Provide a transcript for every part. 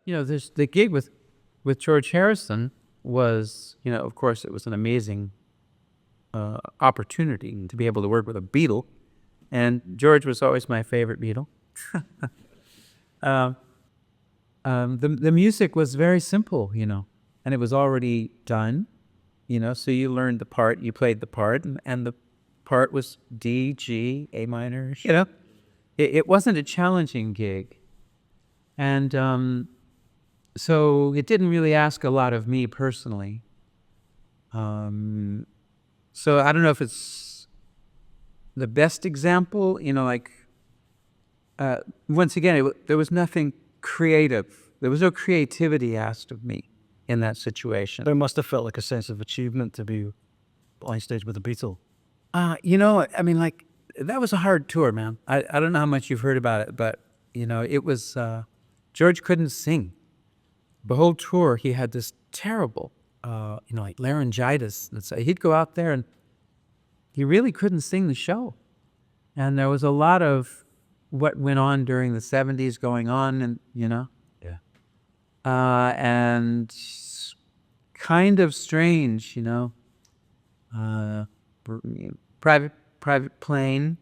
there's the gig with George Harrison was, of course, it was an amazing opportunity to be able to work with a Beatle, and George was always my favorite Beatle. Um, the music was very simple, and it was already done, so you learned the part, you played the part, and the part was D, G, A minor, It wasn't a challenging gig. And so it didn't really ask a lot of me personally. Um, so I don't know if it's the best example, once again, there was nothing creative. There was no creativity asked of me in that situation. There must have felt like a sense of achievement to be on stage with the Beatles. That was a hard tour, man. I don't know how much you've heard about it, but, it was, George couldn't sing. The whole tour, he had this terrible, like laryngitis. And so he'd go out there and he really couldn't sing the show. And there was a lot of what went on during the 70s going on, and, Yeah. and kind of strange, private plane,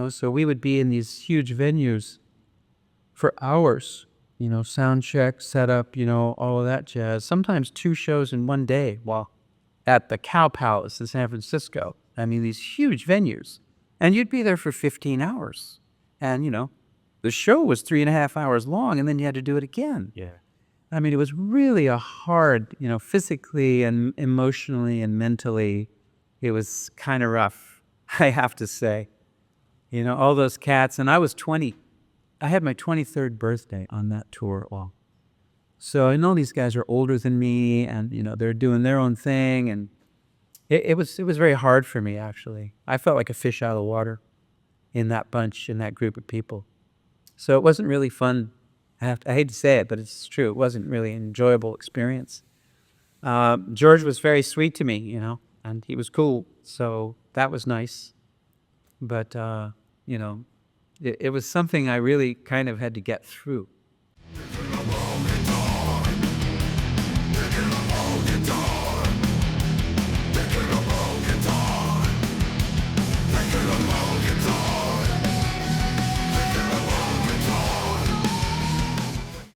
so we would be in these huge venues for hours, sound check, setup, all of that jazz. Sometimes 2 shows in one day. Wow. At the Cow Palace in San Francisco. I mean, these huge venues. And you'd be there for 15 hours. And, the show was 3.5 hours long, and then you had to do it again. Yeah. I mean, it was really a hard, physically and emotionally and mentally, it was kind of rough, I have to say. All those cats. And I was 20. I had my 23rd birthday on that tour. Well, so I know these guys are older than me, and they're doing their own thing, and it was very hard for me, actually. I felt like a fish out of the water in that bunch, in that group of people. So it wasn't really fun. I hate to say it, but it's true. It wasn't really an enjoyable experience. George was very sweet to me, and he was cool, so that was nice. But it was something I really kind of had to get through.